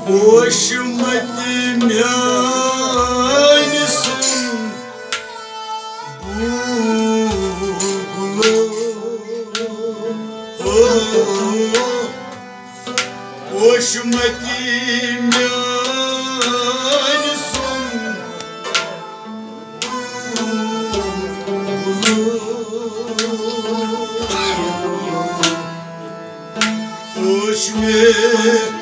Hoşmatim yanisun Hoşmatim yanisun Hoşmatim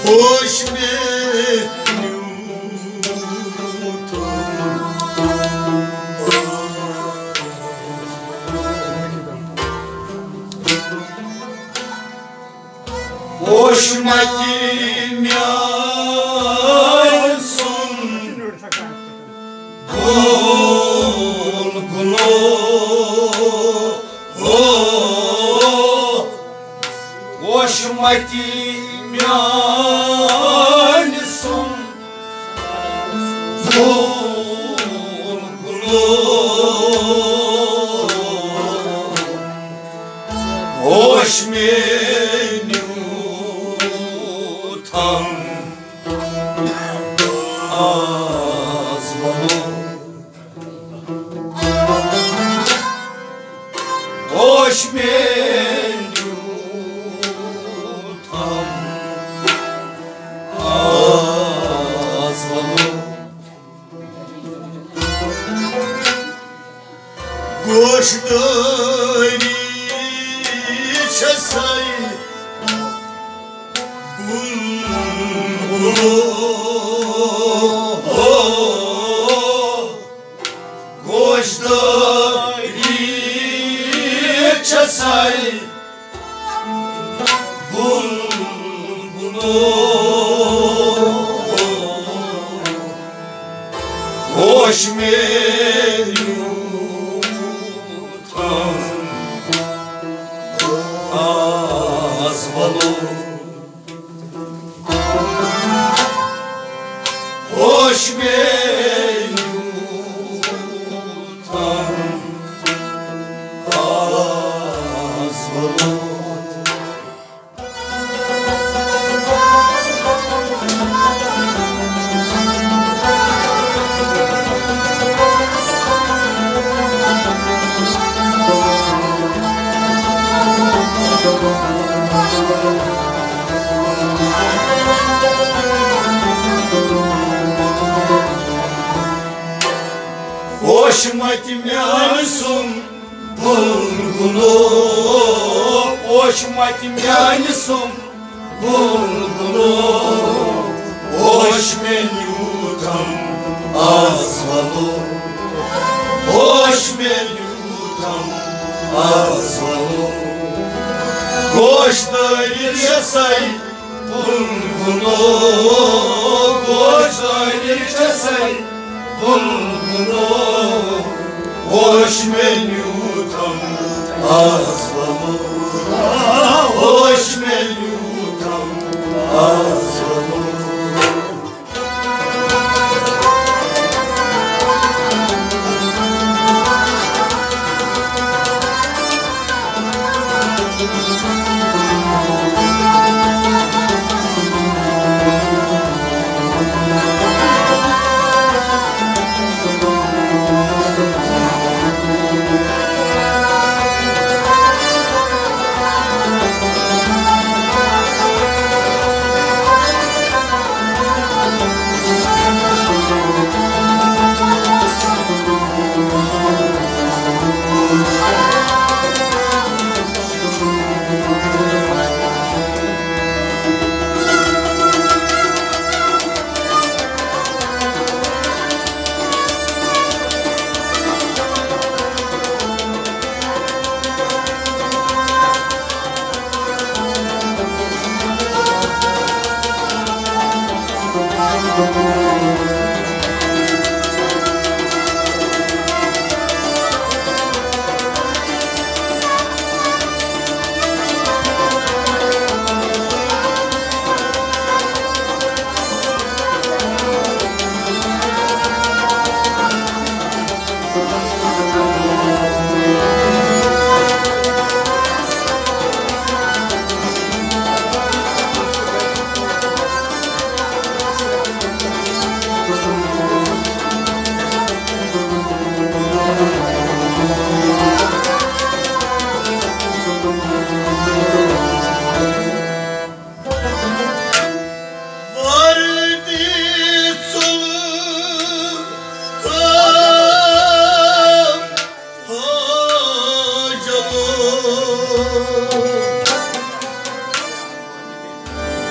Hoş Hoşmatim yansın Bulgulu Hoşmatim yansın Bulgulu Hoşmatim tam azmalı Hoş menü tam azmalı Goşları çasay Goşları çasay bulbulu Hoş menü tam azmalı Hoş menü tam azmalı Hoşmatim yansın bulgulu Hoşmatim yansın bulgulu Hoş menü tam azmalı Hoş menü tam azmalı Goşları çasay bulgulu Goşları çasay bulgulu Hoş menü tam azmalı Hoş menü tam azmalı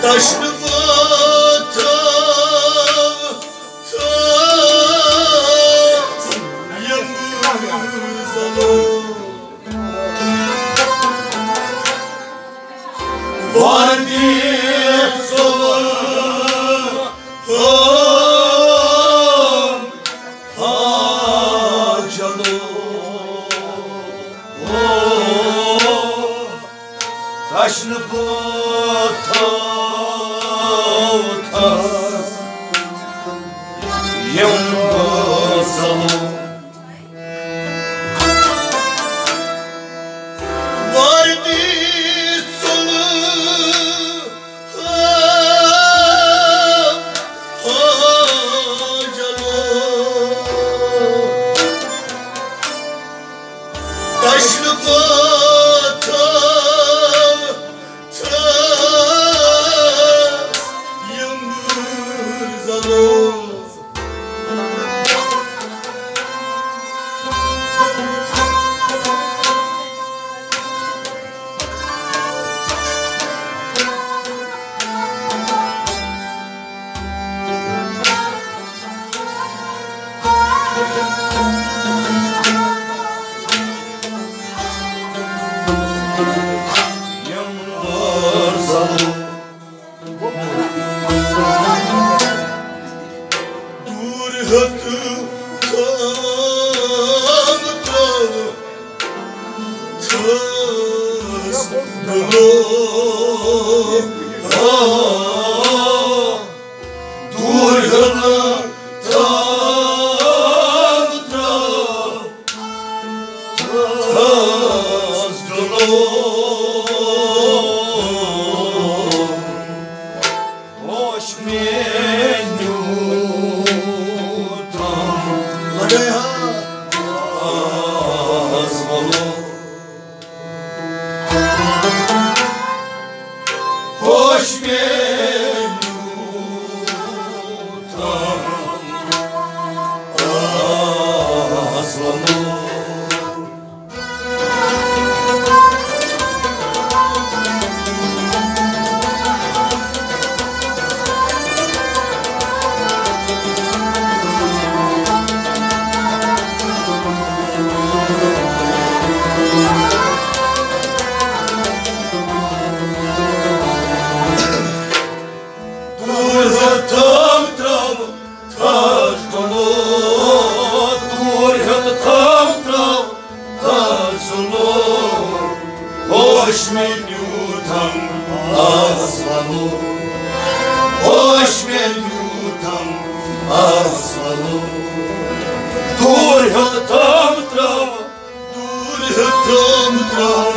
Taşlı bata yalnız alır var diye solar hacalı taşlı bata yalnız alır var diye solar hacalı taşlı bata yalnız alır dur hatı tas dolu dur hatı tas dolu hoş menyutam ladeha azmalı hoş menyutam azmalı dur hatam trav taş dolu dur hatam trav taş dolu hoş menyutam azmalı hoş menyutam azmalı dur hatam trav dur hatam trav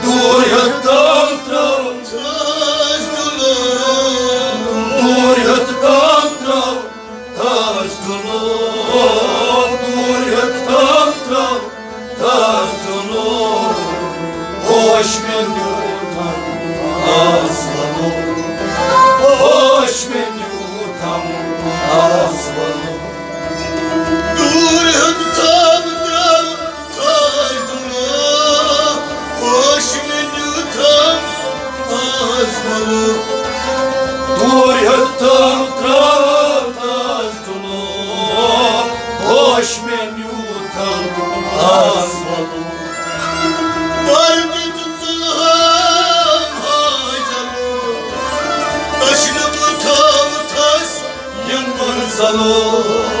taş dolu dur hatam trav taş dolu dur hatam trav taş dolu hoş menyutam azmalı hoş menyutam azmalı dur hatam trav taş dolu hoş menyutam azmalı dur hatam trav taş dolu hoş menyutam azmalı var bir tutulhan hacalı taşlı butam tas yalnız alır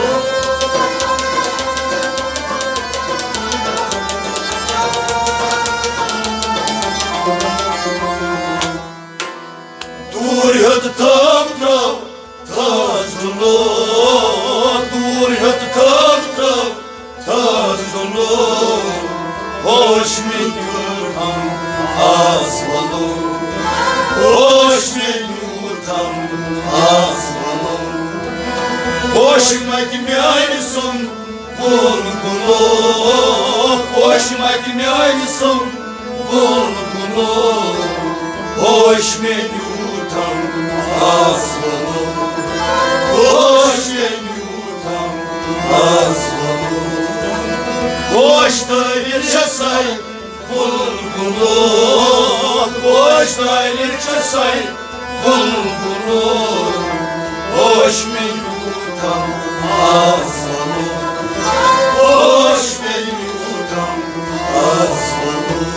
dur hatam trav taş dolu dur hatam trav taş dolu hoş menyutam azmalı hoş menyutam azmalı hoşuma gitmiyorsun bulgulu hoşuma gitmiyorsun bulbulu hoş men yutam asmalı hoş men yutam asmalı boşta bir çasay bulbulu boşta bir çasay bulbulu hoş men yutam asmalı hoş men yutam asmalı.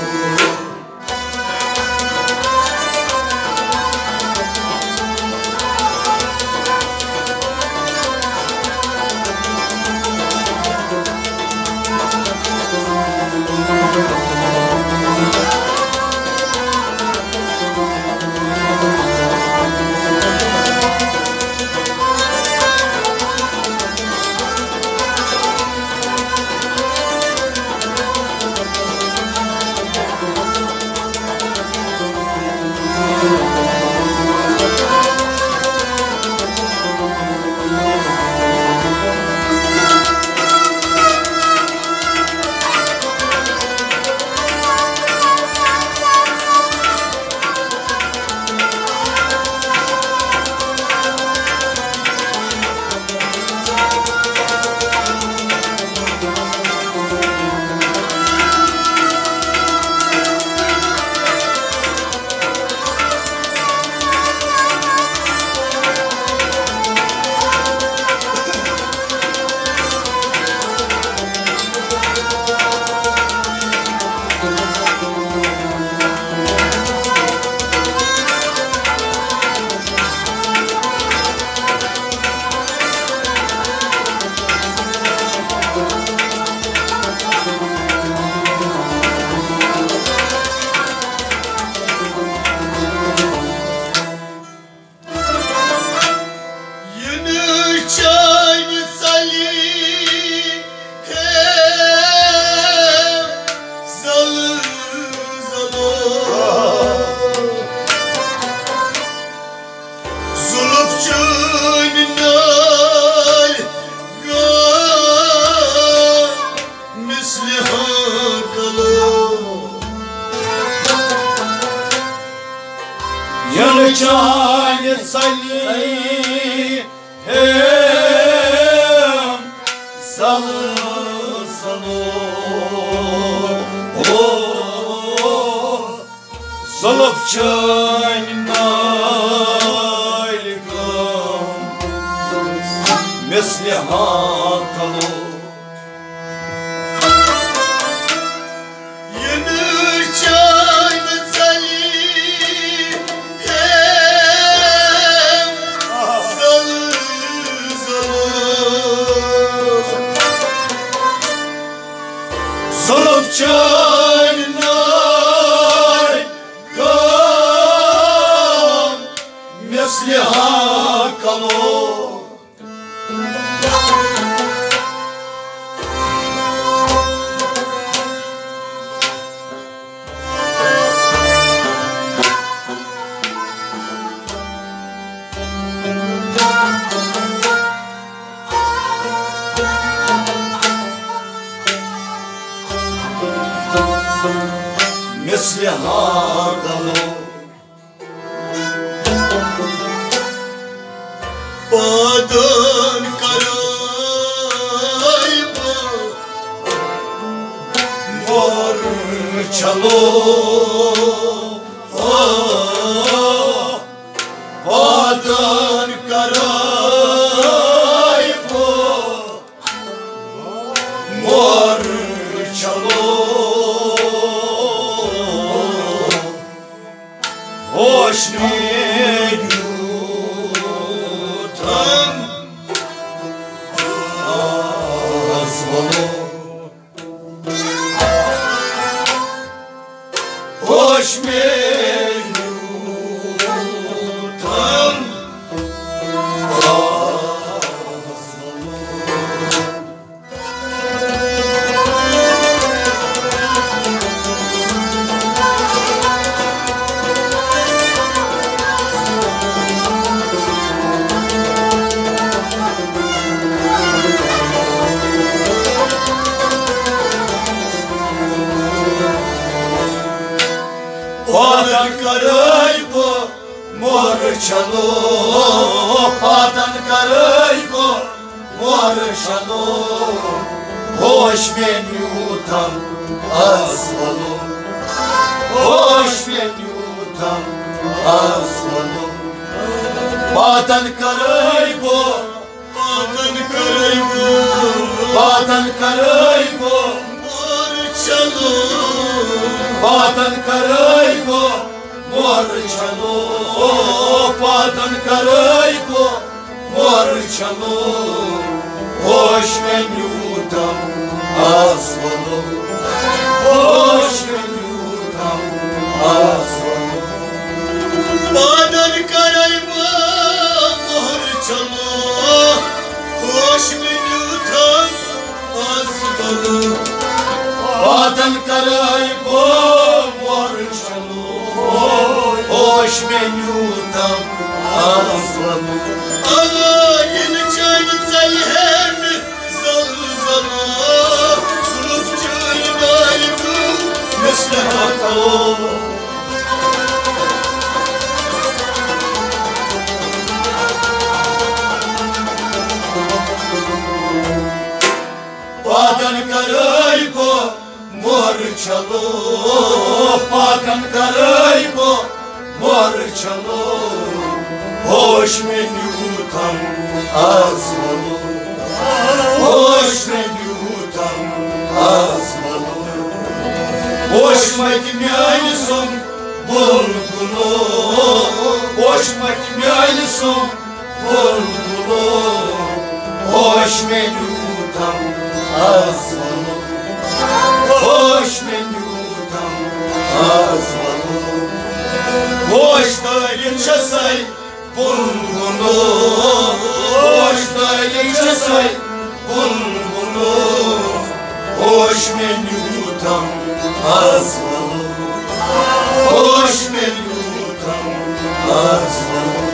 Yanıcağını salli hem salı salı Salopçayna ilgam Mesli hakalı Salopçaylar gam Mesli hakalı Mesli hakalı Badan karayba Mor çalo Badan karayba Mor çalo Hoş men yutam asmalı Hoş men yutam Patan karaybo morchalo, patan karaybo morchalo, hoş ben yutam asmalı, hoş ben yutam asmalı. Patan karaybo, patan karaybo, patan karaybo morchalo, patan karaybo morchalo, patan karaybo morchalo, hoş ben yutam asmalı, hoş ben yutam asmalı. Patan karaybo morchalo, hoş ben yutam asmalı. Patan karaybo morchalo, hoş ben yutam asmalı. Ağayın çayını sayhem zalzala, sınıfçı daimı meslehata. Patan karaybo morchalo, patan karaybo morchalo, hoş ben yutam asmalı, hoş ben yutam asmalı. Hoşma kimyaylısun bulgulu, hoşma kimyaylısun bulgulu, hoş ben yutam asmalı, hoş ben yutam asmalı. Hoş da yaşasay bulgulu, hoş da yaşasay bulgulu, hoş ben yutam asmalı, hoş ben yutam asmalı.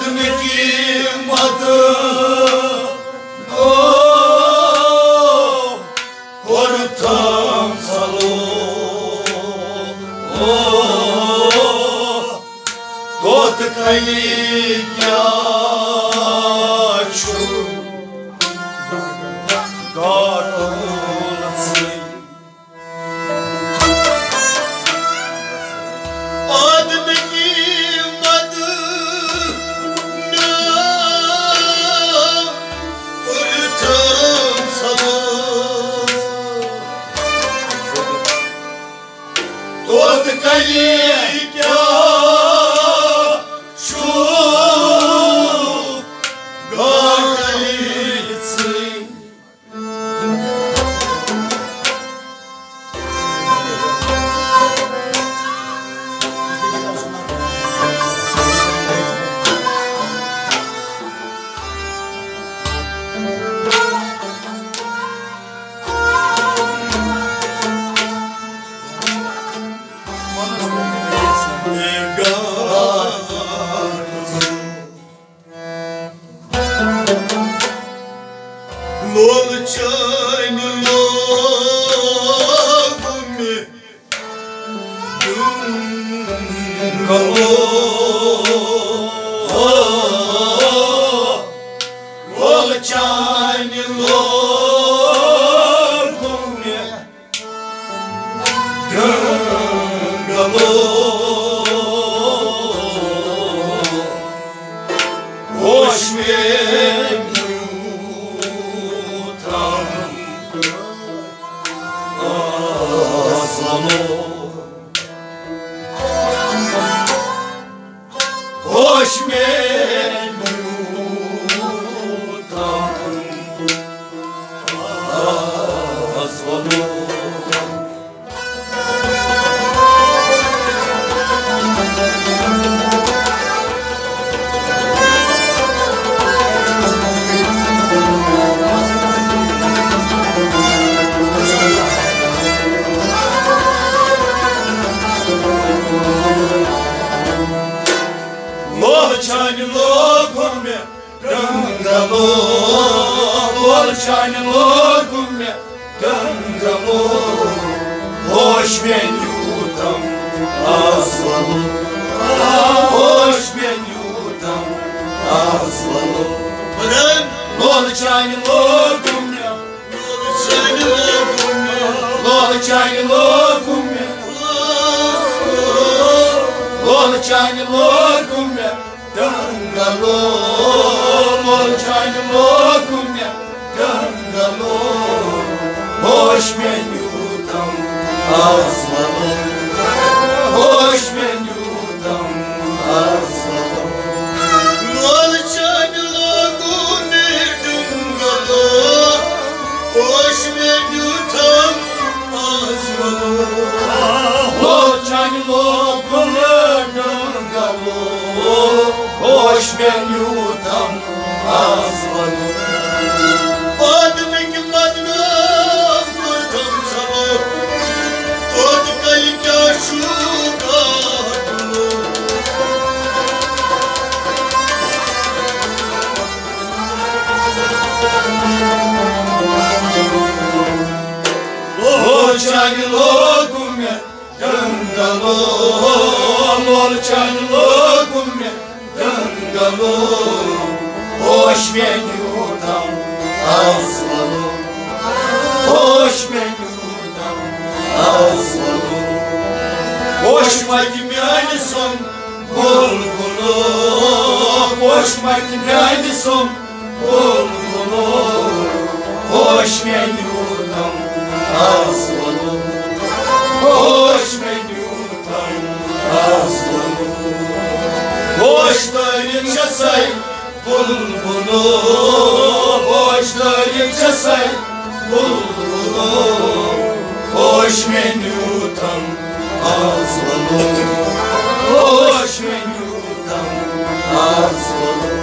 adını kim adı Korutam salo Tot kayıkyaçu Garulası adını kim adı Korutam salo Tot kayıkyaçu Garulası Lol çayını logumi Dungalo Lol çayını logumi Dungalo Hoş Hoş menutam Azvalı Çayını lokume Gangalo Lol çayını lokume Gangalo Hoş ben yutam Azvalı Hoş ben yutam Azvalı Lol çayını lokume Lol çayını lokume Lol çayını lokume Gangalo Lol çayını lokume Gangalo Hoş ben yutam Azvalı Hoş ben yutam Azvalı Lol çayını lokume Gangalo Hoş ben yutam Azvalı Lol çayını lokume Gangalo Hoş ben yutam azvalı Adını kim adını Korutam salo Tot kayıkyaçu Garulası Lol çayını lokume Gangalo Lol çayını lokume Gangalo Hoş ben yutam azvalı Hoş ben yutam azvalı Hoşma kim yani son bulgulu Hoşma kim yani son bulgulu Hoş ben yutam azvalı Hoş ben yutam azvalı Boşlarınca say bulbulu Boşlarınca say bulbulu Hoş men yutam azvalı Hoş men yutam azvalı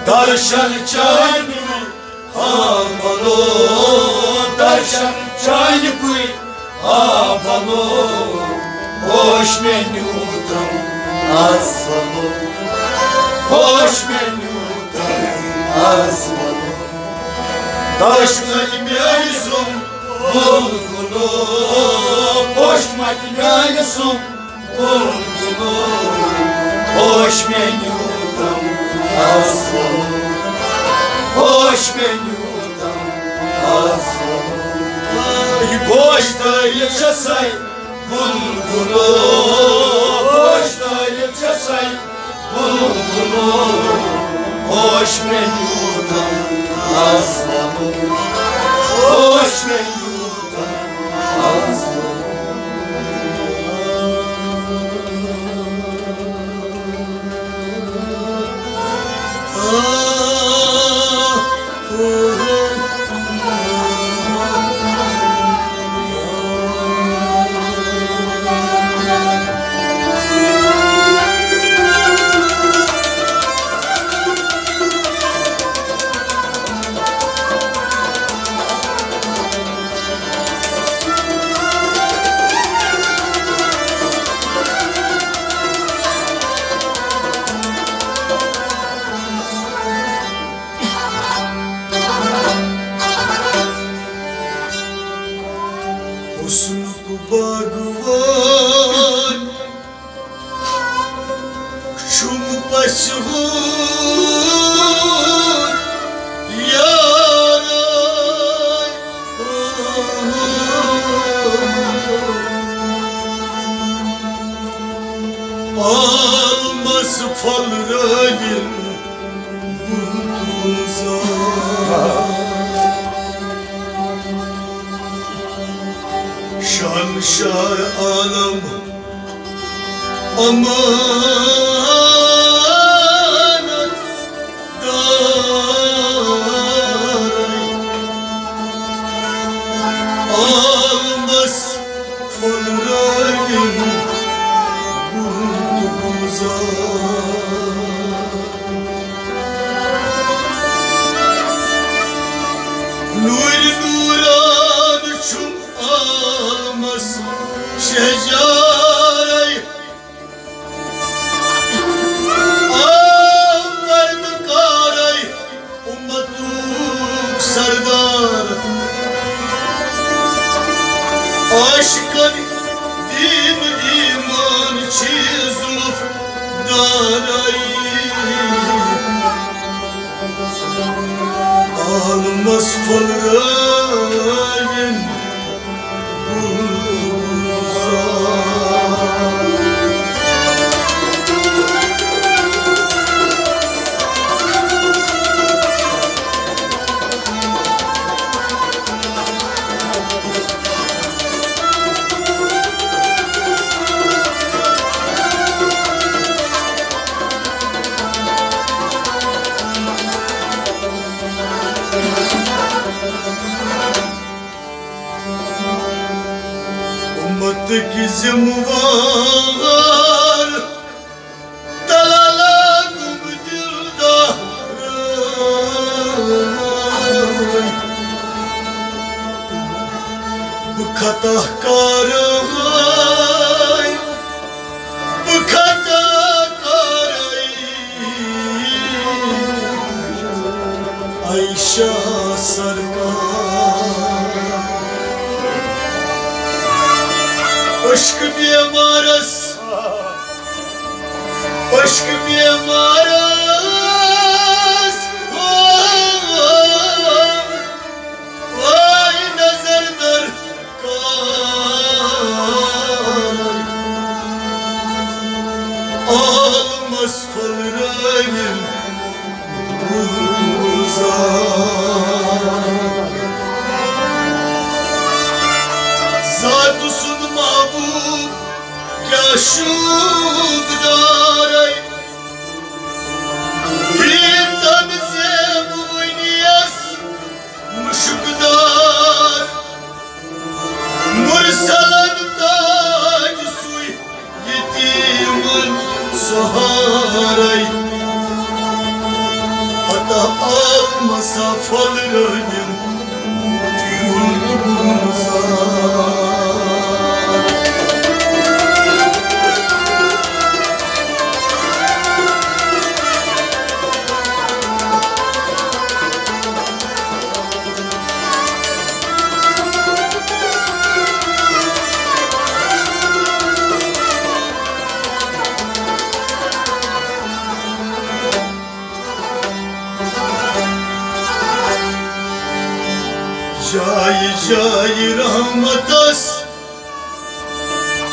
Darshan chani hamalo, darshan chani pui hamalo, hoş menyutam asvalo, hoş menyutam asvalo. Darshan imyaysum bulgulo, hoş matyaysum bulgulo, hoş menyutam asvalo, hoş menyutam asvalo. Boşta yaşasay bulgulo, boşta yaşasay bulgulo, hoş menyutan aslanım, hoş menyutan aslanım. भगवान शुम पशहूर यारा almaz fal rayın butuza şan şah alam amanat daray almaz fal rayın butuza nur nuran çum almaz şecaray avvardı karay ummatuk sardar aşkın din iman çizuluf daray almaz falrayın Gizim var dalalagum dildaray bu katahkaray bu katahkaray Ayşe sarkar aşk biemaras aşk biemaras vay nazardır karay almaz falrayın butuza Zatusun mahbub kaşub daray Hintan zebu niyas muşukdar Mursalan tac suy yetiman saharay Hatta almasa falrayın yulduza Jai jai rahmatas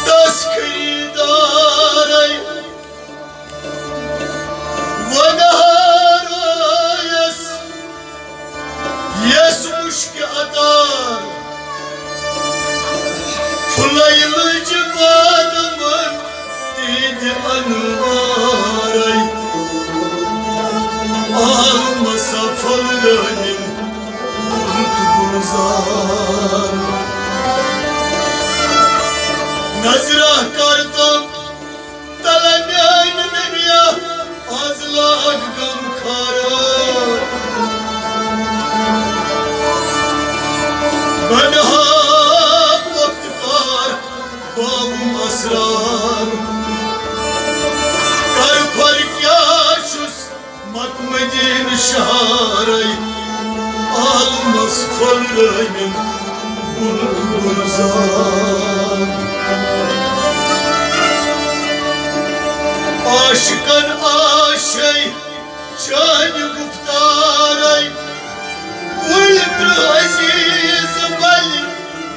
tas kıydaray anıvaray almasa falranin bulutmuzar Nazirah kartam talanyan memiya azlag gam kara Benhab vaktikar babum asrar Kar fark yaşus matmedin şaray Almaz falranin bulutmuzar Aşıkan aşey can guptaray Ultra aziz bal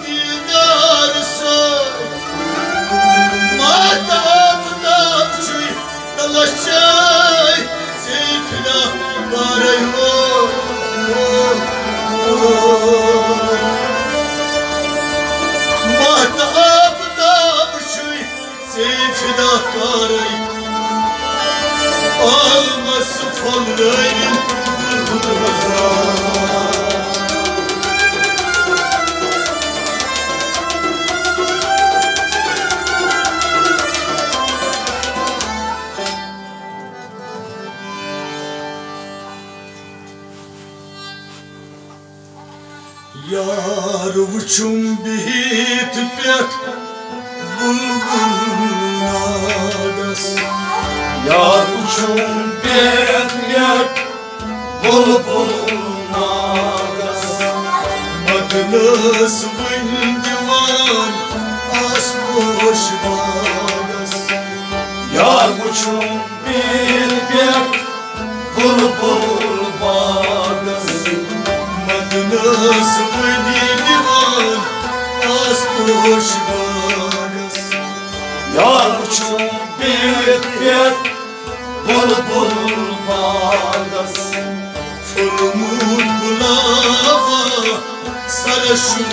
dildar say Mata aptapçuy talaşay Zeyfina karay Mata aptapçuy Zeyfina karay Alması falranin bulutmuzar Yar uçum bit pek bulbul nadas Yar uçum bit pek bulbul nadas Madnas vindivan as boş bagas Yar uçum bit pek bulbul nadas Madnas vindivan as boş bagas Yar uçum bit pek bulbul nadas Fırmut bulava sarışın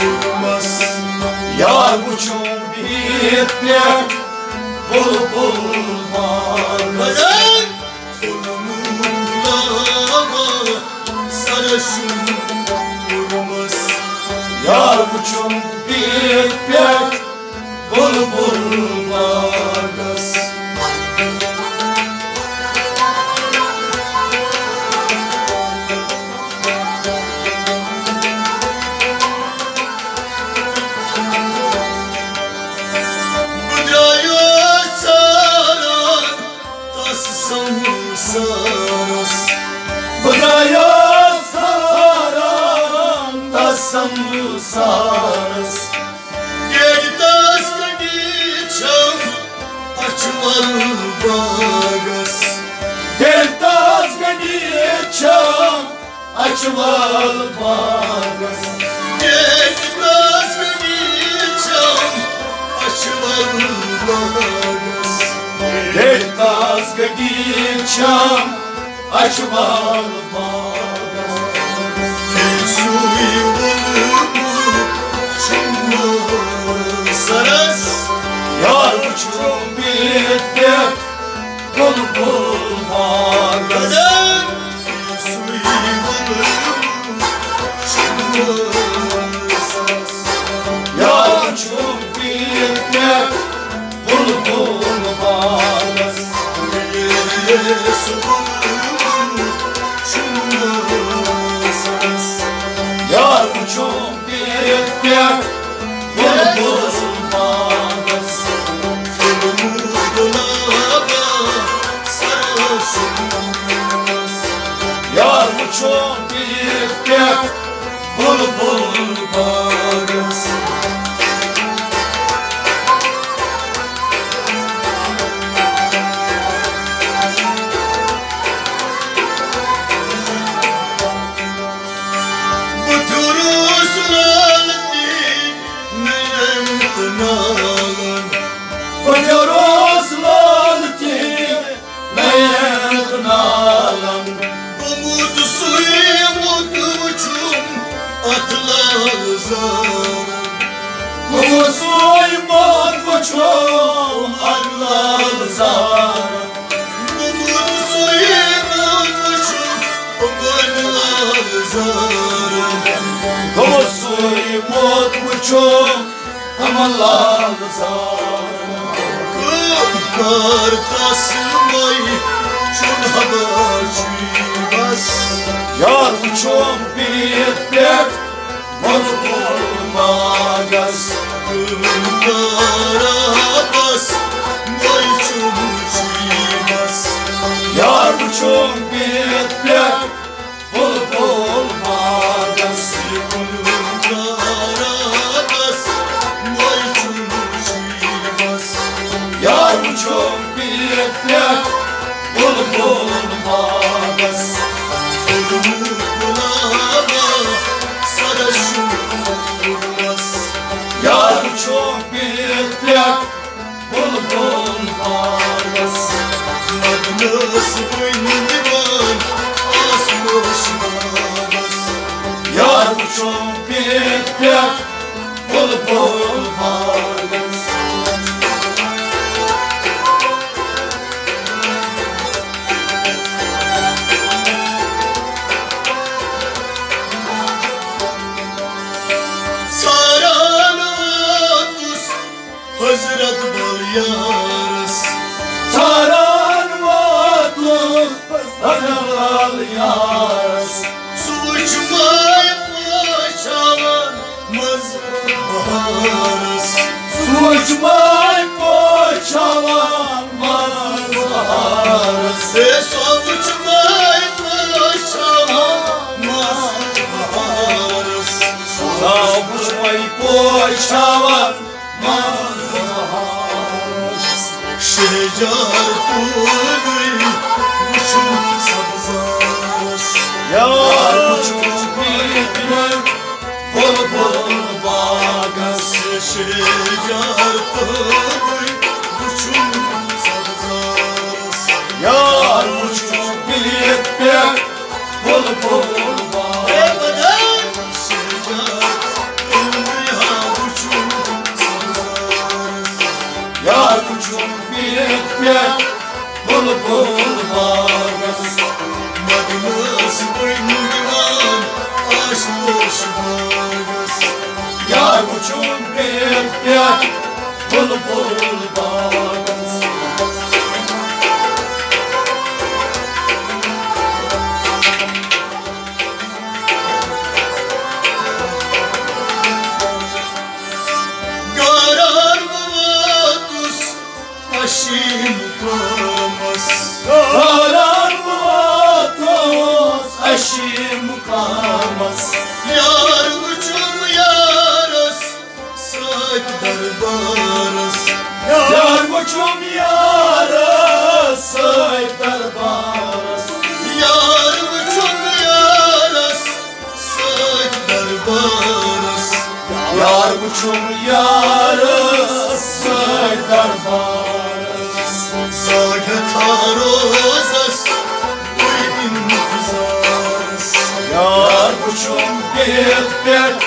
durmaz Yar uçum bit pek bulbul nadas Fırmut bulava sarışın durmaz Yar uçum bit pek bulbul nadas Budaya saran tasam saras Geritas gediçam açval bagas Deltas gediçam açval bagas Geritas gediçam açval bagas Deltas gediçam açval bagas Suyu bulubu çumma saras Yar uçum bit pek bulbul nagas Suyu bulubu çumma saras Yar uçum bit pek bulbul nagas Su bulubu çumma saras Yar uçum bit pek bulbul nagas Fırmut bulava sarışın Yar uçum bit pek bulbul nagas Bu turuslar din neyem kınalan Bacaroslar ki meyeknalan Umut suyum uçum atlar zaran Bu soymak uçum atlar mut buçum amallar zar Kartasmay çun haber çuybas Yar buçum bitmek Mazgulmagas Karadas May çun çuybas Yar buçum bitmek Bulmagas Karadas May çun çuybas Yar buçum bitmek Bulmagas Yar buçum bitmek Bulmagas Magnus Windivan Asmoşmagas Yar buçum bitmek Bulmagas Saranatus Hazret Balyarız Saran vatluk Hazal yars Suçmay paşalan mazharız Suçmay poçalan mazharız Suçmay paşalan mazharız Suçmay poçalan mazharız Şecar tuğduy uçum sabzarız Yar buçum bitmek Bulmagas Şecar tuğduy uçum sabzarız Yar buçum bitmek Bulmagas Şecar tuğduy uçum sabzarız Yar buçum bitmek Bulmagas Magnus Windivan Asmoşmagas Yar buçum bitmek Bulmagas Garar Vatus Aşim Kamas Karar vatos aşim kalmaz Yar uçum yaras Sak darbaras Yar buçum yaras Saytar baras Yar uçum yaras Sak darbaras Yar buçum yaras Saytar baras Sagetarozas Uydin kızarız Yar buçum bitmek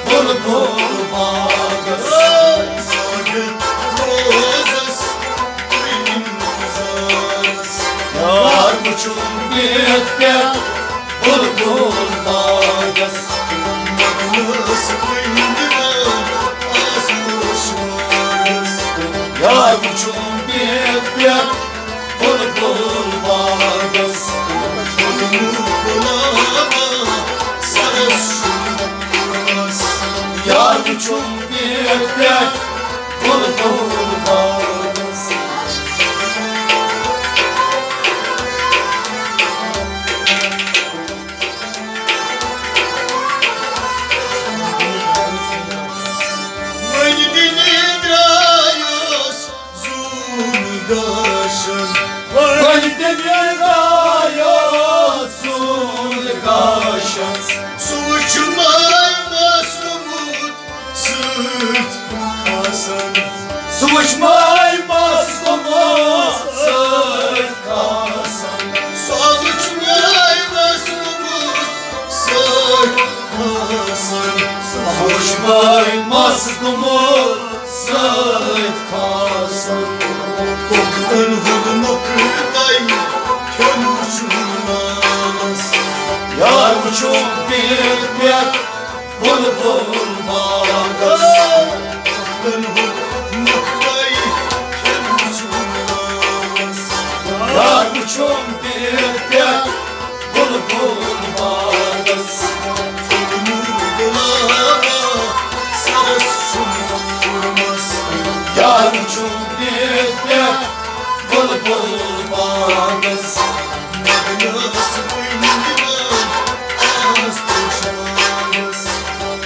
Bulmagas Sagetarozas Uydin kızarız Yar buçum bitmek Bulmagas Magnus Windivan Asmoşmagas Yar buçum bitmek Bulmagas Yar buçum bitmek Bulmagas Valide bir gayosun Kaşas Sıvışmay maslumuz Sırt kasan Sıvışmay maslumuz Sırt kasan Yar buçum bitmek bulbul bağdas. Ben hurmaktayı kendimcimaz. Yar uçum bir tek bulbul bağdas. Murdulara sarışın vurmaz. Yar uçum bir tek bulbul bağdas. Nasıl boynundan az boşamaz.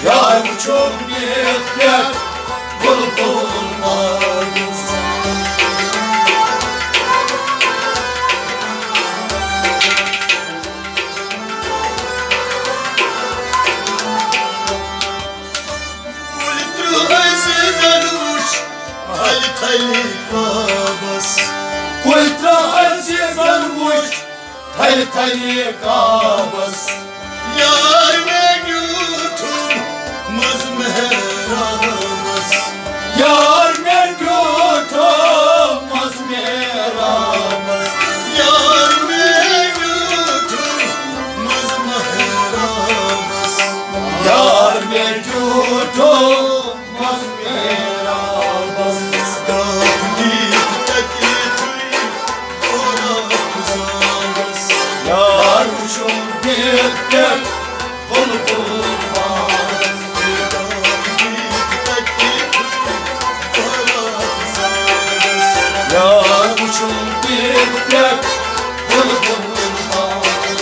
Yar uçum bir tek bulbul bağdas. Tayli kabas. Kultra azizan muş Tayli tayli kabas. Yar ben yutumaz mehramaz. Yar men yutamaz meramaz. Yar ben yutumaz mehramaz. Yar men yutamaz meramaz. Yar uçum bir tek bulbul bağdas. Yar uçum bir tek bulbul bağdas.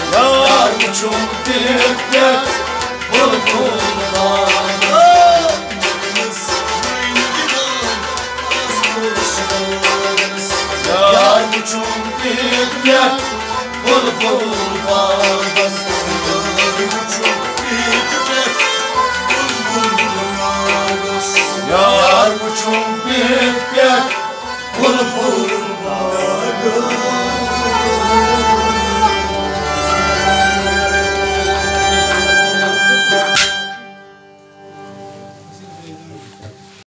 Yar uçum bir tek bulbul bağdas. Yar uçum bir tek bulbul bağdas. Yar uçum bir tek bulbul bağdas.